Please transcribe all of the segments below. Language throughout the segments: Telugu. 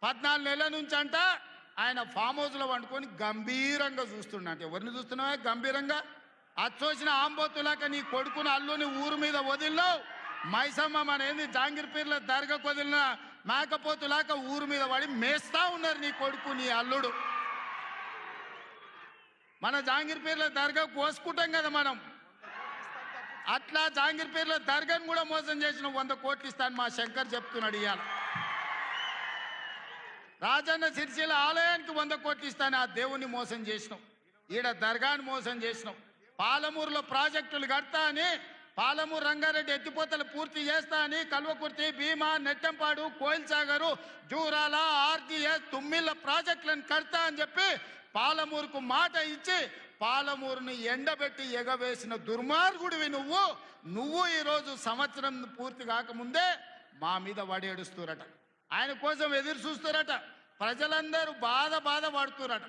14 నెలల నుంచి అంట ఆయన ఫామ్ హౌస్లో వండుకొని గంభీరంగా చూస్తుండంట. ఎవరిని చూస్తున్నావా గంభీరంగా? అచ్చోసిన ఆంబోతులాక నీ కొడుకుని అల్లుని ఊరు మీద వదిలినావు. మైసమ్మ మన ఏంది జాంగిర్పీర్ల దర్గాకు వదిలిన మేకపోతులాక ఊరు మీద పడి మేస్తా ఉన్నారు నీ కొడుకు నీ అల్లుడు. మన జాంగిర్పీర్ల దర్గా కోసుకుంటాం కదా మనం, అట్లా జాంగిర్పీర్ల దర్గాను కూడా మోసం చేసిన 100 కోట్లు ఇస్తాను మా శంకర్ చెప్తున్నాడు. ఇవాళ రాజన్న సిరిసిల్ల ఆలయానికి 100 కోట్లు ఇస్తాను, ఆ దేవుణ్ణి మోసం చేసినాం. ఈడ దర్గాను మోసం చేసినాం. పాలమూరులో ప్రాజెక్టులు కడతా అని, పాలమూరు రంగారెడ్డి ఎత్తిపోతలు పూర్తి చేస్తా అని కల్వకుర్తి, భీమా, నెట్టంపాడు, కోయిల్ సాగరు, జూరాల, ఆర్జీఎస్, తుమ్మిళ్ళ ప్రాజెక్టులను కడతా అని చెప్పి పాలమూరుకు మాట ఇచ్చి పాలమూరుని ఎండబెట్టి ఎగవేసిన దుర్మార్గుడివి నువ్వు ఈరోజు సంవత్సరం పూర్తి కాకముందే మా మీద వడేడుస్తురట. ఆయన కోసం ఎదురు చూస్తురట. ప్రజలందరూ బాధ పడుతురట.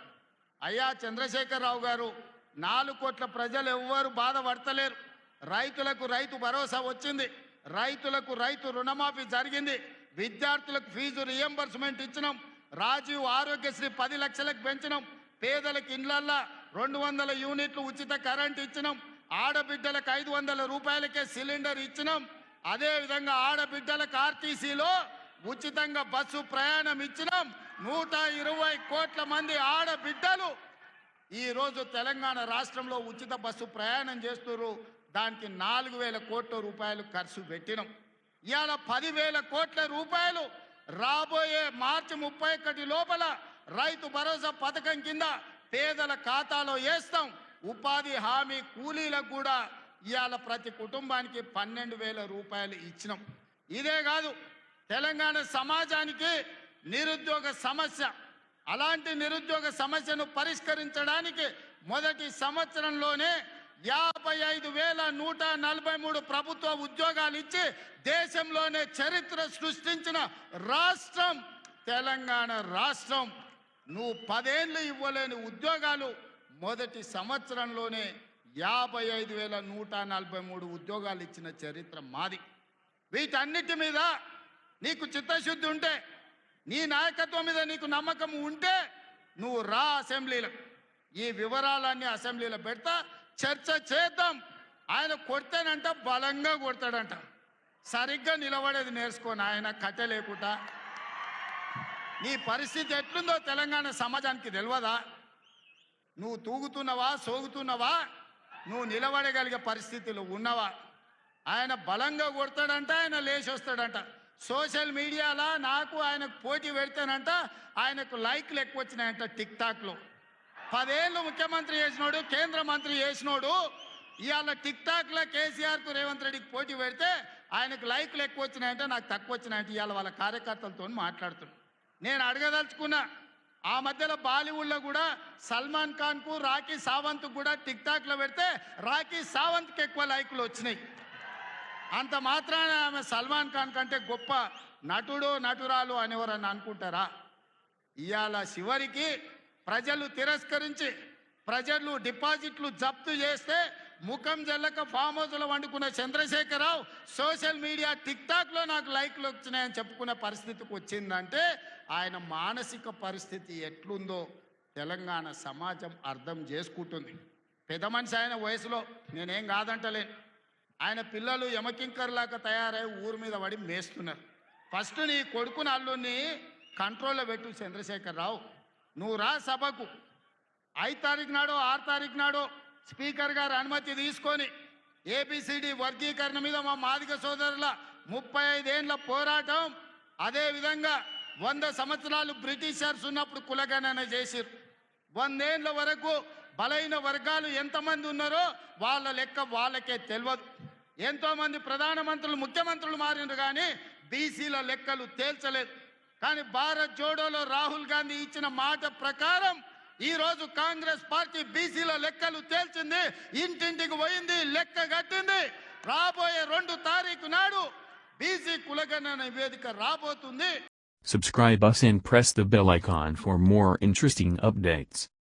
అయ్యా చంద్రశేఖరరావు గారు, 4 కోట్ల ప్రజలు ఎవ్వరు బాధపడతలేరు. రైతులకు రైతు భరోసా వచ్చింది, రైతులకు రైతు రుణమాఫీ జరిగింది, విద్యార్థులకు ఫీజు రియంబర్స్మెంట్ ఇచ్చినాం, రాజీవ్ ఆరోగ్యశ్రీ 10 లక్షలకు పెంచినాం, పేదలకు ఇండ్లల్లా 200 యూనిట్లు ఉచిత కరెంట్ ఇచ్చినాం, ఆడబిడ్డలకు 500 రూపాయలకే సిలిండర్ ఇచ్చినాం. అదేవిధంగా ఆడబిడ్డలకు ఆర్టీసీలో ఉచితంగా బస్సు ప్రయాణం ఇచ్చినాం. 120 కోట్ల మంది ఆడబిడ్డలు ఈరోజు తెలంగాణ రాష్ట్రంలో ఉచిత బస్సు ప్రయాణం చేస్తున్నారు. దానికి 4,000 కోట్ల రూపాయలు ఖర్చు పెట్టినాం. ఇవాళ 10,000 కోట్ల రూపాయలు రాబోయే మార్చి 31 లోపల రైతు భరోసా పథకం కింద పేదల ఖాతాలో వేస్తాం. ఉపాధి హామీ కూలీలకు కూడా ఇవాళ ప్రతి కుటుంబానికి 12,000 రూపాయలు ఇచ్చినాం. ఇదే కాదు, తెలంగాణ సమాజానికి నిరుద్యోగ సమస్య, అలాంటి నిరుద్యోగ సమస్యను పరిష్కరించడానికి మొదటి సంవత్సరంలోనే 55,143 ప్రభుత్వ ఉద్యోగాలు ఇచ్చి దేశంలోనే చరిత్ర సృష్టించిన రాష్ట్రం తెలంగాణ రాష్ట్రం. నువ్వు 10 ఏళ్ళు ఇవ్వలేని ఉద్యోగాలు మొదటి సంవత్సరంలోనే 55,143 ఉద్యోగాలు ఇచ్చిన చరిత్ర మాది. వీటన్నిటి మీద నీకు చిత్తశుద్ధి ఉంటే, నీ నాయకత్వం మీద నీకు నమ్మకం ఉంటే నువ్వు రా అసెంబ్లీలో. ఈ వివరాలన్నీ అసెంబ్లీలో పెడతా, చర్చ చేద్దాం. ఆయన కొడితేనంట బలంగా కొడతాడంట. సరిగ్గా నిలబడేది నేర్చుకోని ఆయన కట్టలేకుండా. నీ పరిస్థితి ఎట్లుందో తెలంగాణ సమాజానికి తెలియదా? నువ్వు తూగుతున్నావా, సోగుతున్నావా, నువ్వు నిలబడగలిగే పరిస్థితులు ఉన్నవా? ఆయన బలంగా కొడతాడంట, ఆయన లేచి వస్తాడంట. సోషల్ మీడియాలో నాకు ఆయనకు పోటీ పెడతానంట, ఆయనకు లైక్లు ఎక్కువ వచ్చినాయంట టిక్టాక్లో. 10 ఏళ్ళు ముఖ్యమంత్రి చేసినోడు, కేంద్ర మంత్రి చేసినోడు ఇవాళ టిక్టాక్లో కేసీఆర్కు రేవంత్ రెడ్డికి పోటీ పెడితే ఆయనకు లైక్లు ఎక్కువ వచ్చినాయంటే నాకు తక్కువ వచ్చినాయంటే ఇవాళ వాళ్ళ కార్యకర్తలతో మాట్లాడుతున్నాను. నేను అడగదలుచుకున్నా, ఆ మధ్యలో బాలీవుడ్లో కూడా సల్మాన్ ఖాన్కు, రాఖీ సావంత్కు కూడా టిక్టాక్లో పెడితే రాఖీ సావంత్కి ఎక్కువ లైకులు వచ్చినాయి. అంత మాత్రాన ఆమె సల్మాన్ ఖాన్ కంటే గొప్ప నటుడు నటురాలు అనేవారని అనుకుంటారా? ఇవాళ చివరికి ప్రజలు తిరస్కరించి, ప్రజలు డిపాజిట్లు జప్తు చేస్తే ముఖం జల్లక ఫామ్ హౌస్లో వండుకున్న చంద్రశేఖరరావు సోషల్ మీడియా టిక్టాక్లో నాకు లైక్లు వచ్చినాయని చెప్పుకునే పరిస్థితికి వచ్చిందంటే ఆయన మానసిక పరిస్థితి ఎట్లుందో తెలంగాణ సమాజం అర్థం చేసుకుంటుంది. పెద్ద మనిషి ఆయన వయసులో, నేనేం కాదంటలేను. ఆయన పిల్లలు యమకింకర్లాగా తయారై ఊరు మీద పడి మేస్తున్నారు. ఫస్ట్ నీ కొడుకుని అల్లుని కంట్రోల్లో పెట్టు చంద్రశేఖరరావు. నువ్వు రా సభకు 5 తారీఖు నాడు 6 తారీఖు నాడు స్పీకర్ గారు అనుమతి తీసుకొని ఏబిసిడి వర్గీకరణ మీద మా మాదిగ సోదరుల 35 ఏళ్ల పోరాటం, అదేవిధంగా 100 సంవత్సరాలు బ్రిటిషర్స్ ఉన్నప్పుడు కులగణన చేసిరు. 100 ఏళ్ల వరకు బలైన వర్గాలు ఎంతమంది ఉన్నారో వాళ్ళ లెక్క వాళ్ళకే తెలియదు. ఎంతోమంది ప్రధానమంత్రులు, ముఖ్యమంత్రులు మారినారు కానీ బీసీల లెక్కలు తేల్చలేదు. కానీ భారత్ జోడోలో రాహుల్ గాంధీ ఇచ్చిన మాట ప్రకారం ఈరోజు కాంగ్రెస్ పార్టీ బీసీల లెక్కలు తేల్చింది, ఇంటింటికి పోయింది, లెక్క కట్టింది. రాబోయే 2 తారీఖు నాడు బీసీ కులగణన నివేదిక రాబోతుంది. Subscribe us and press the bell icon for more interesting updates.